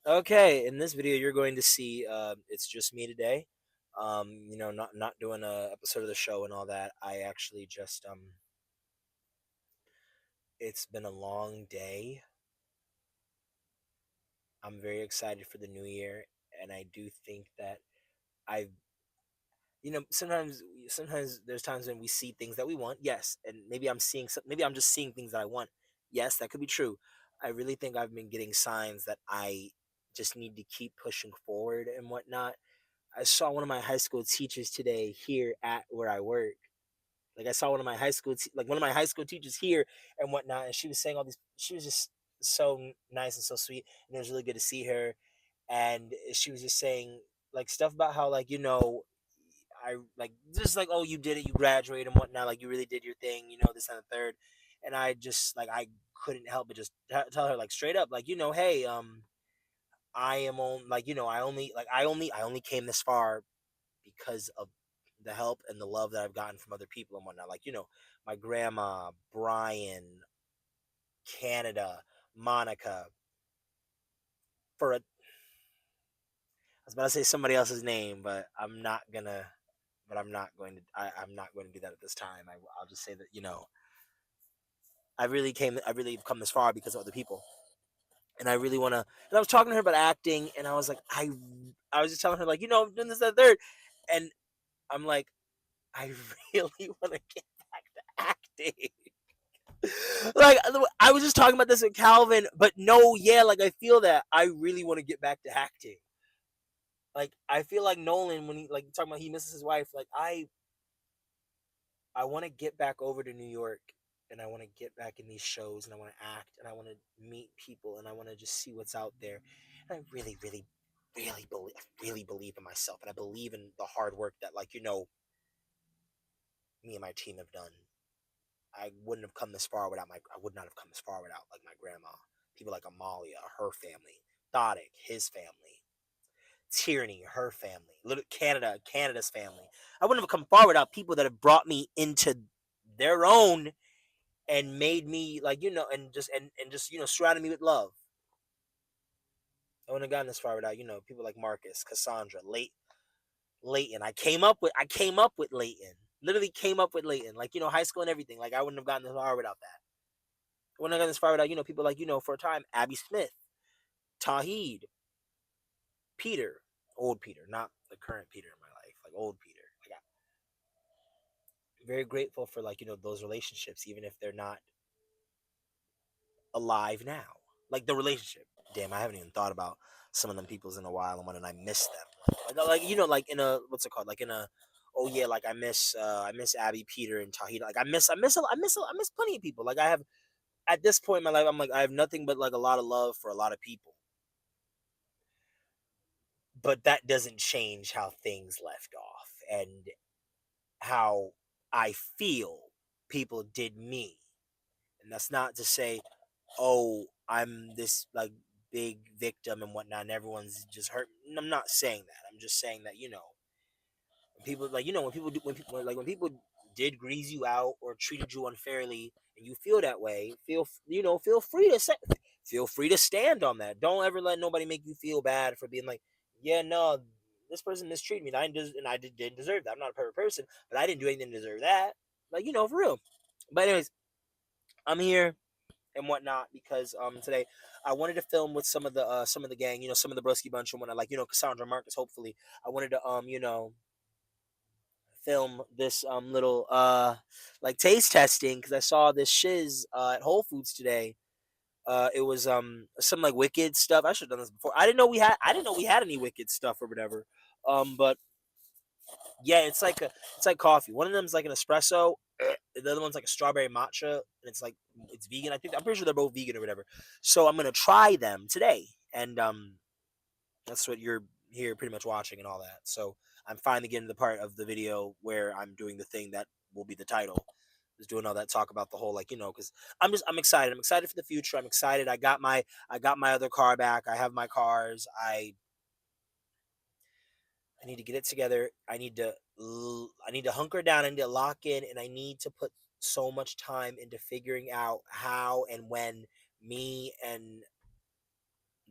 Okay, in this video, you're going to see it's just me today. Not doing a episode of the show and all that. I actually just it's been a long day. I'm very excited for the new year, and I do think that I, sometimes there's times when we see things that we want. Yes, and maybe I'm just seeing things that I want. Yes, that could be true. I really think I've been getting signs that I just need to keep pushing forward and whatnot. I saw one of my high school teachers today here at where I work. Like I saw one of my one of my high school teachers here and whatnot, and she was saying all these. She was just so nice and so sweet, and it was really good to see her. And she was just saying like stuff about how I like just like, oh, you did it, you graduated and whatnot, like you really did your thing, this and the third. And I just like I couldn't help but just tell her like straight up, like hey, I am on like I only came this far because of the help and the love that I've gotten from other people and whatnot. Like, my grandma, Brian, Canada, Monica. I was about to say somebody else's name, but I'm not gonna. But I'm not going to. I'm not going to do that at this time. I'll just say that I really come this far because of other people, and I really want to. And I was talking to her about acting, and I was like, I was just telling her like, I'm doing this, that, third, and I'm like, I really want to get back to acting. Like I was just talking about this with Calvin, but no, yeah, like I feel that I really want to get back to acting. Like I feel like Nolan when he like talking about he misses his wife. Like I want to get back over to New York and I want to get back in these shows and I want to act and I want to meet people and I want to just see what's out there. And I really, really, really believe in myself and I believe in the hard work that me and my team have done. I wouldn't have come this far without I would not have come this far without like my grandma. People like Amalia, her family, Thodic, his family, Tierney, her family, Little Canada's family. I wouldn't have come far without people that have brought me into their own and made me and just surrounded me with love. I wouldn't have gotten this far without people like Marcus, Cassandra, Leighton. I came up with Leighton. Literally came up with Leighton. Like high school and everything. Like I wouldn't have gotten this far without that. I wouldn't have gotten this far without people like for a time Abby Smith, Tahid, Peter, old Peter, not the current Peter in my life, like old Peter. Like I'm very grateful for those relationships, even if they're not alive now. Like the relationship. Damn, I haven't even thought about some of them peoples in a while, and I miss them. Like in a what's it called? Like in a oh yeah, like I miss Abby, Peter, and Tahita. Like I miss plenty of people. Like I have at this point in my life, I'm like I have nothing but like a lot of love for a lot of people. But that doesn't change how things left off and how I feel people did me. And that's not to say, oh, I'm this like big victim and whatnot, and everyone's just hurt. I'm not saying that. I'm just saying that when people when people did grease you out or treated you unfairly, and you feel that way, feel free to stand on that. Don't ever let nobody make you feel bad for being like, yeah, no, this person mistreated me, and didn't deserve that. I'm not a perfect person, but I didn't do anything to deserve that. Like for real. But anyways, I'm here and whatnot because today I wanted to film with some of the gang, some of the Broski bunch and whatnot, like Cassandra Marcus. Hopefully, I wanted to film this little like taste testing because I saw this shiz at Whole Foods today. It was some like wicked stuff. I should have done this before. I didn't know we had any wicked stuff or whatever. But yeah, it's like coffee. One of them is like an espresso. The other one's like a strawberry matcha, and it's vegan. I'm pretty sure they're both vegan or whatever. So I'm gonna try them today, and that's what you're here pretty much watching and all that. So I'm finally getting to the part of the video where I'm doing the thing that will be the title. Just doing all that talk about the whole because I'm excited. I'm excited for the future. I'm excited. I got my other car back. I have my cars. I need to get it together. I need to hunker down. I need to lock in, and I need to put so much time into figuring out how and when Me and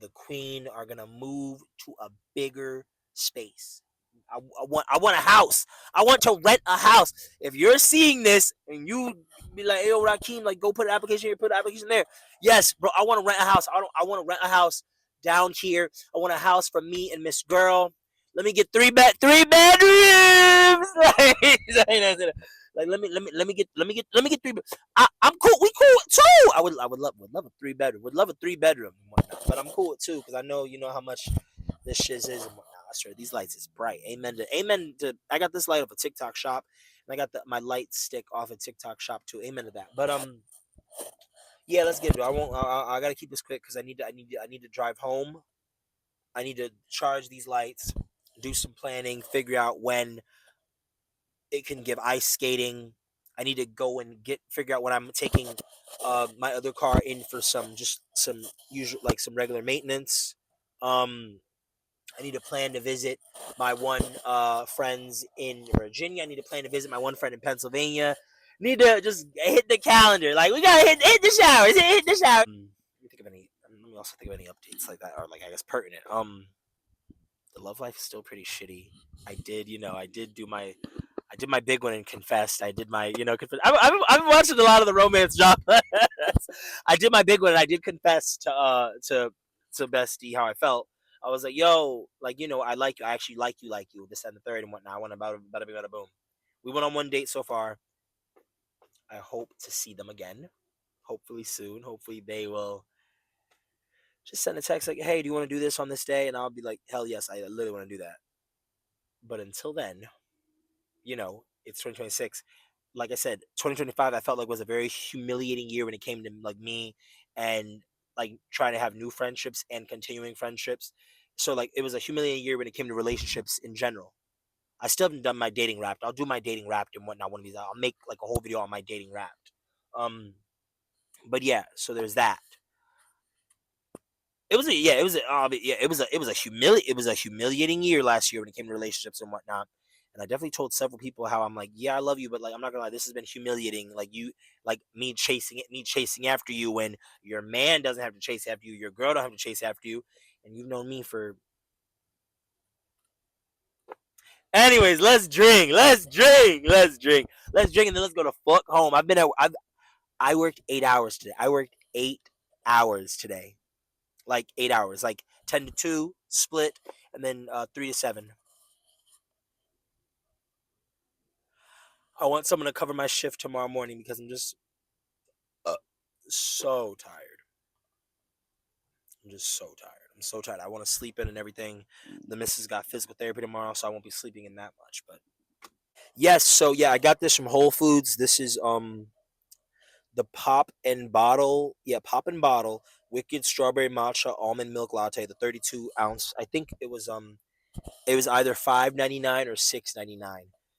the queen are gonna move to a bigger space. I want a house. I want to rent a house. If you're seeing this and you be like, "Hey, yo, Rakeem, like go put an application here, put an application there." Yes, bro. I want to rent a house. I want to rent a house down here. I want a house for me and Miss Girl. Let me get three bedrooms. Like let me get three. I'm cool. We cool with two. I would love a three-bedroom. Would love a three-bedroom and whatnot. But I'm cool with two because I know how much this shit is and whatnot. I swear these lights is bright. Amen to. I got this light off a TikTok shop, and I got my light stick off a TikTok shop too. Amen to that. But yeah, let's get it. I won't. I gotta keep this quick because I need to drive home. I need to charge these lights, do some planning, figure out when it can give ice skating. I need to go and figure out when I'm taking my other car in for some usual like some regular maintenance. Um, I need to plan to visit my one friends in Virginia. I need to plan to visit my one friend in Pennsylvania. Need to just hit the calendar. Like we gotta hit the showers. Hit the shower. Let me think of any. Let me also think of any updates like that, or like I guess pertinent. The love life is still pretty shitty. I did my big one and confessed. I did my, I've been watching a lot of the romance dramas. I did my big one and I did confess to Bestie how I felt. I was like, yo, like, I like you. I actually like you, this and the third and whatnot. I want about bada boom. We went on one date so far. I hope to see them again. Hopefully soon. Hopefully they will just send a text like, hey, do you want to do this on this day? And I'll be like, hell yes, I literally want to do that. But until then, it's 2026. Like I said, 2025 I felt like was a very humiliating year when it came to like me and like trying to have new friendships and continuing friendships. So like it was a humiliating year when it came to relationships in general. I still haven't done my dating wrapped. I'll do my dating wrapped and whatnot one of these. I'll make like a whole video on my dating wrapped. But yeah, so there's that. It was a humiliating year last year when it came to relationships and whatnot. And I definitely told several people how I'm like, yeah, I love you, but like I'm not gonna lie, this has been humiliating. Like me chasing after you when your man doesn't have to chase after you, your girl don't have to chase after you, and you've known me for. Anyways, let's drink, and then let's go to fuck home. I worked 8 hours today. I worked 8 hours today. Like 8 hours, like 10 to 2 split, and then 3 to 7. I want someone to cover my shift tomorrow morning because I'm just uh, so tired. I'm just so tired. I'm so tired. I want to sleep in and everything. The missus got physical therapy tomorrow, so I won't be sleeping in that much. But yes, so yeah, I got this from Whole Foods. This is the pop and bottle. Yeah, pop and bottle. Wicked strawberry matcha almond milk latte. The 32 ounce. I think it was either $5.99 or $6.99.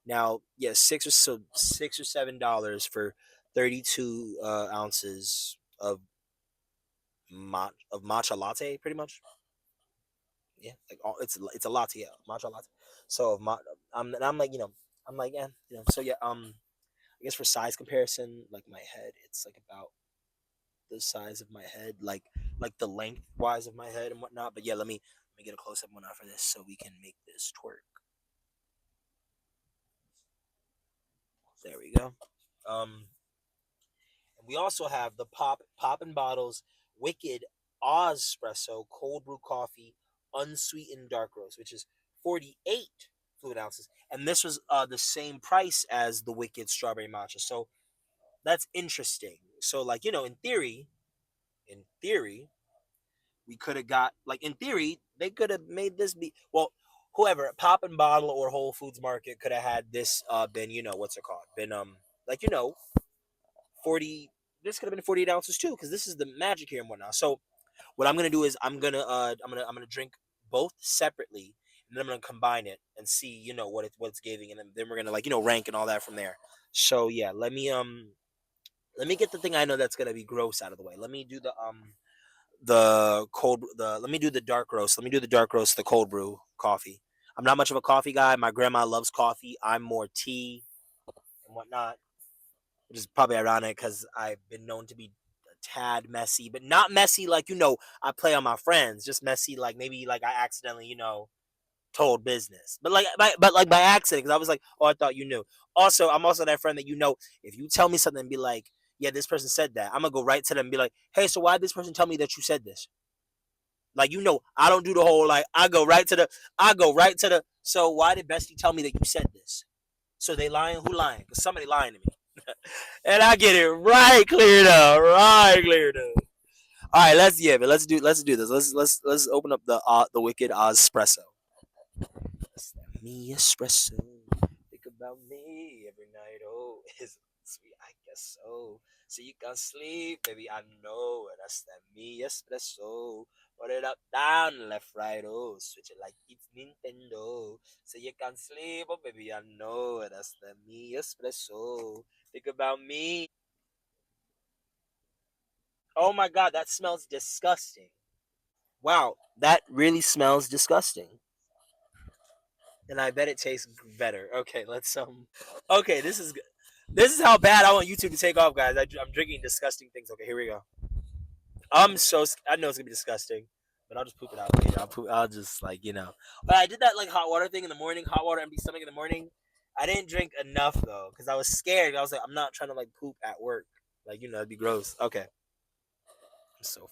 Now, yeah, $6 or $7 for 32 ounces of matcha latte, pretty much. Yeah, like it's a latte, yeah, matcha latte. So I'm like, I'm like, yeah, So yeah, I guess for size comparison, like my head, it's like about the size of my head, like the length wise of my head and whatnot. But yeah, let me get a close up one out for this so we can make this twerk. There we go. And we also have the Pop and Bottles Wicked OZpresso cold brew coffee, unsweetened dark roast, which is 48 fluid ounces, and this was the same price as the Wicked strawberry matcha. So that's interesting. So like in theory, we could have got like in theory they could have made this be well. Whoever Pop and Bottle or Whole Foods Market could have had this been what's it called been like 40. This could have been 48 ounces too, because this is the magic here and whatnot. So what I'm gonna do is I'm gonna drink both separately, and then I'm gonna combine it and see what it's giving, and then we're gonna like rank and all that from there. So yeah, let me get the thing I know that's gonna be gross out of the way. Let me do the let me do the dark roast. Let me do the dark roast, the cold brew coffee. I'm not much of a coffee guy. My grandma loves coffee. I'm more tea and whatnot, which is probably ironic because I've been known to be tad messy, but not messy like I play on my friends. Just messy like maybe like I accidentally told business, but like by accident because I was like, oh, I thought you knew. Also, I'm also that friend that if you tell me something and be like, yeah, this person said that, I'm gonna go right to them and be like, hey, so why did this person tell me that you said this? Like I don't do the whole like I go right to the. So why did Bestie tell me that you said this? So they lying? Who lying? Cause somebody lying to me, and I get it right cleared up, right cleared up. All right, but let's do this. Let's open up the wicked OZpresso. Me espresso. Think about me every night. Oh, is sweet? I guess so. So you can sleep, baby. I know it. That's that me espresso. Put it up, down, left, right. Oh, switch it like it's Nintendo. So you can sleep, oh baby. I know it. That's the me espresso. Think about me. Oh my god, that smells disgusting. Wow, that really smells disgusting. And I bet it tastes better. Okay, let's. Okay, this is how bad I want YouTube to take off, guys. I'm drinking disgusting things. Okay, here we go. I know it's gonna be disgusting, but I'll just poop it out later. I'll just But I did that like hot water thing in the morning. Hot water, empty stomach in the morning. I didn't drink enough though, because I was scared. I was like, I'm not trying to like poop at work. Like it'd be gross. Okay, I'm so.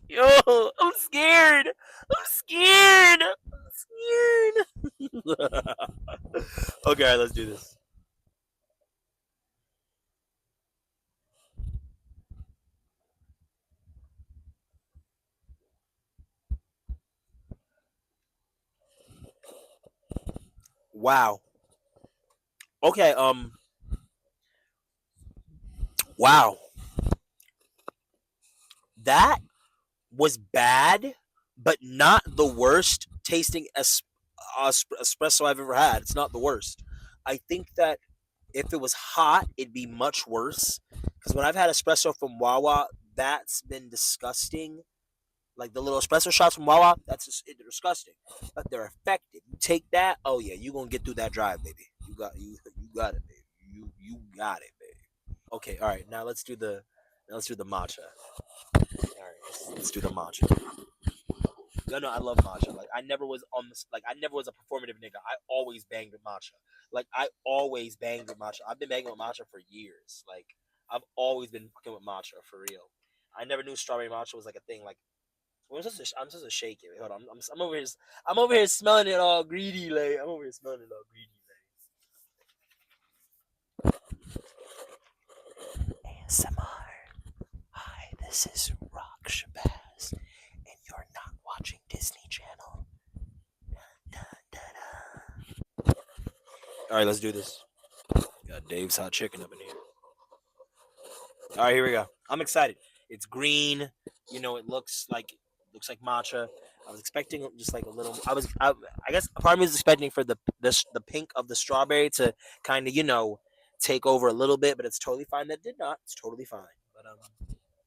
Yo, I'm scared. I'm scared. I'm scared. Okay, all right, let's do this. Wow. Okay. Wow. That was bad, but not the worst tasting espresso I've ever had. It's not the worst. I think that if it was hot, it'd be much worse. Because when I've had espresso from Wawa, that's been disgusting. Like the little espresso shots from Wawa, they're disgusting. But they're effective. You take that, oh yeah, you gonna get through that drive, baby. You got it, baby. You got it, baby. Okay, all right. Let's do the matcha. All right, let's do the matcha. No, I love matcha. Like I never was on this. Like I never was a performative nigga. I always banged with matcha. Like I always banged with matcha. I've been banging with matcha for years. Like I've always been fucking with matcha for real. I never knew strawberry matcha was like a thing. Like I'm supposed to shake it. Wait, hold on. I'm over here. I'm over here smelling it all greedy. Like I'm over here smelling it all greedy. Like ASMR. Hi, this is Rock Shabazz, and you're not watching Disney Channel. Da, da, da. All right, let's do this. Got Dave's hot chicken up in here. All right, here we go. I'm excited. It's green. It looks like matcha. I was expecting just like a little. I guess part of me was expecting for the pink of the strawberry to kind of take over a little bit, but it's totally fine. That did not. It's totally fine. But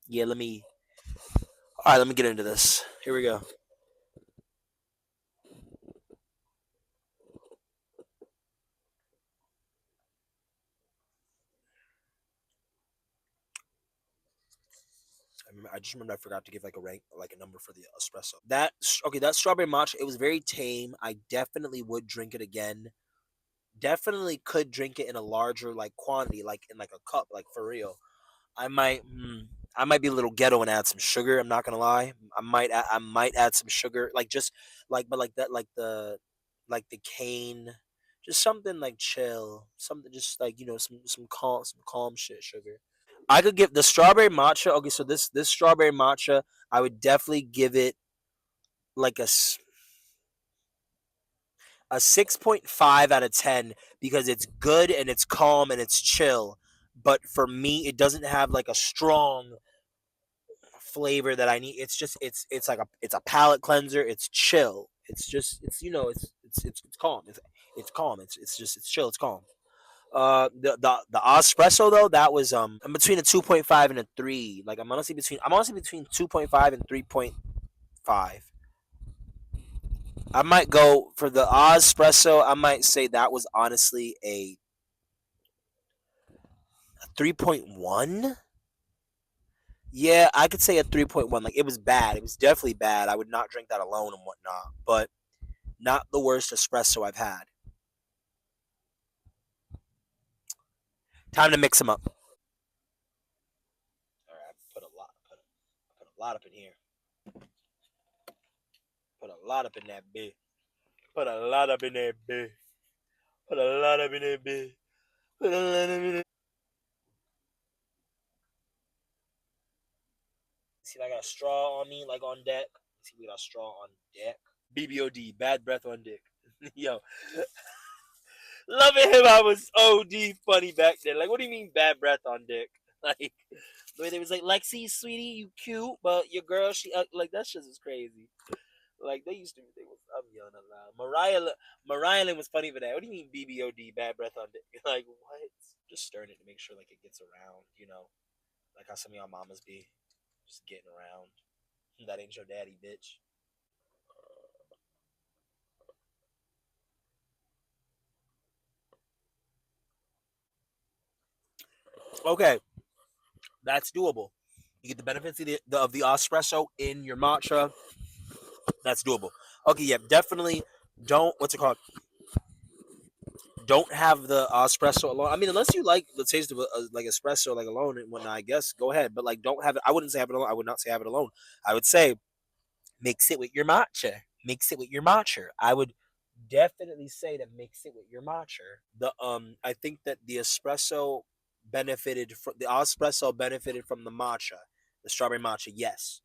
yeah. All right, let me get into this. Here we go. I just remember I forgot to give like a rank, like a number for the espresso. That strawberry matcha, it was very tame. I definitely would drink it again. Definitely could drink it in a larger like quantity, like in like a cup, like for real. I might, I might be a little ghetto and add some sugar. I'm not gonna lie. I might add some sugar, like just but like that, like the cane, just something like chill, something just like some calm shit, sugar. I could give the strawberry matcha. Okay, so this strawberry matcha, I would definitely give it like a 6.5 out of 10 because it's good and it's calm and it's chill. But for me, it doesn't have like a strong flavor that I need. It's like it's a palate cleanser. It's chill. It's just it's calm. It's calm. It's chill. It's calm. The espresso though, that was I'm between a 2.5 and a 3. Like I'm honestly between 2.5 and 3.5. I might go for the espresso. I might say that was honestly a 3.1. Yeah, I could say a 3.1. Like it was bad. It was definitely bad. I would not drink that alone and whatnot. But not the worst espresso I've had. Time to mix them up. All right, put a lot up in here. Put a lot up in that bit. Put a lot up in that bit. Put a lot up in that bit. See, I got a straw on me, like on deck. See, we got a straw on deck. BBOD, bad breath on dick. Yo, loving him. I was OD funny back then. Like, what do you mean bad breath on dick? Like, the way they was like, Lexi, sweetie, you cute, but your girl, she like that shit is crazy. Like they used to think was I'm yelling out loud. Mariah Lynn was funny for that. What do you mean BBOD, bad breath on dick? Like what? Just stirring it to make sure like it gets around, like how some of y'all mamas be, just getting around. That ain't your daddy, bitch. Okay, that's doable. You get the benefits of the espresso in your matcha. That's doable. Okay, yeah, definitely. Don't what's it called? Don't have the espresso alone. I mean, unless you like the taste of like espresso like alone and whatnot, I guess go ahead. But like, don't have it. I wouldn't say have it alone. I would not say have it alone. I would say mix it with your matcha. Mix it with your matcha. I would definitely say to mix it with your matcha. I think that the espresso benefited from the matcha, the strawberry matcha. Yes,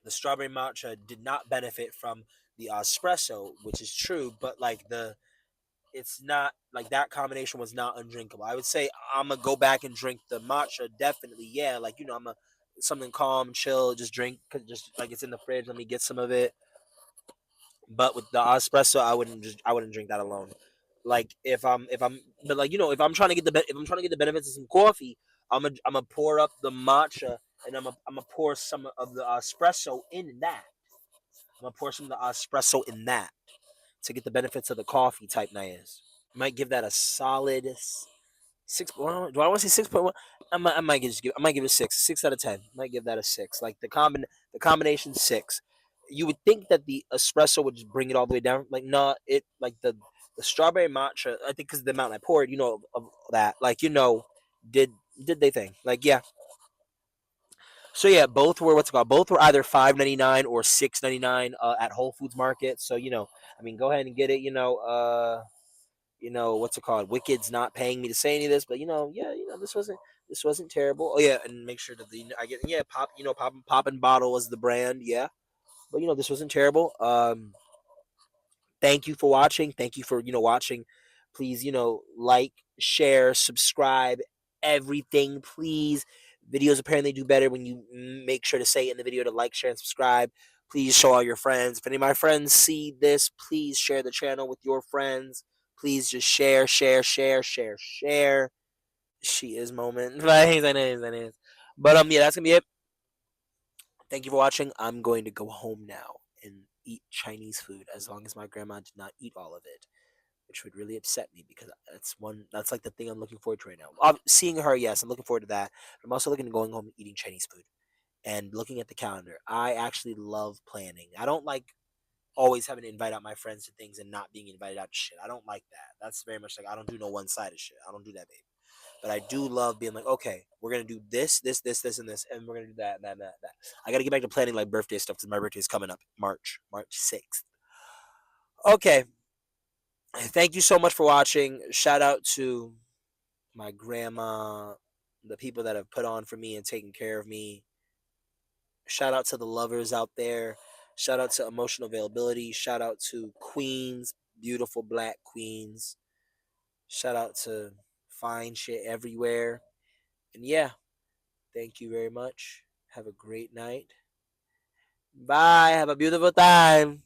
the strawberry matcha did not benefit from the espresso, which is true. But like it's not like that combination was not undrinkable. I would say I'm gonna go back and drink the matcha. Definitely, yeah. Like I'm a something calm, chill, just drink, cause just like it's in the fridge. Let me get some of it. But with the espresso, I wouldn't drink that alone. Like but like if I'm trying to get if I'm trying to get the benefits of some coffee, I'm gonna pour up the matcha and I'm gonna pour some of the espresso in that. I'm gonna pour some of the espresso in that to get the benefits of the coffee type nice. Might give that a solid six. Well, do I want to say 6.1? I might give it six out of 10. Might give that a six. Like the combination six. You would think that the espresso would just bring it all the way down. Like not it like the strawberry matcha. I think because the amount I poured, of that. Like did did they thing? Like yeah. So yeah, both were what's it called? Both were either 5.99 or 6.99 at Whole Foods Market. So I mean, go ahead and get it. What's it called? Wicked's not paying me to say any of this, but yeah, this wasn't terrible. Oh yeah, and make sure that I get pop, poppin' bottle was the brand, yeah. But this wasn't terrible. Thank you for watching. Thank you for watching. Please like, share, subscribe, everything. Please, videos apparently do better when you make sure to say in the video to like, share, and subscribe. Please show all your friends. If any of my friends see this, please share the channel with your friends. Please just share, share, share, share, share. She is moment. But yeah, that's gonna be it. Thank you for watching. I'm going to go home now and eat Chinese food as long as my grandma did not eat all of it, which would really upset me because that's like the thing I'm looking forward to right now. Seeing her, yes, I'm looking forward to that. I'm also looking at going home and eating Chinese food and looking at the calendar. I actually love planning. I don't like always having to invite out my friends to things and not being invited out to shit. I don't like that. That's very much like I don't do no one sided shit. I don't do that, babe. But I do love being like, okay, we're gonna do this, and this, and we're gonna do that, and that, and that, that. I gotta get back to planning like birthday stuff because my birthday is coming up March 6th. Okay, thank you so much for watching. Shout out to my grandma, the people that have put on for me and taken care of me. Shout out to the lovers out there. Shout out to emotional availability. Shout out to queens, beautiful black queens. Shout out to fine shit everywhere. And yeah, thank you very much. Have a great night. Bye. Have a beautiful time.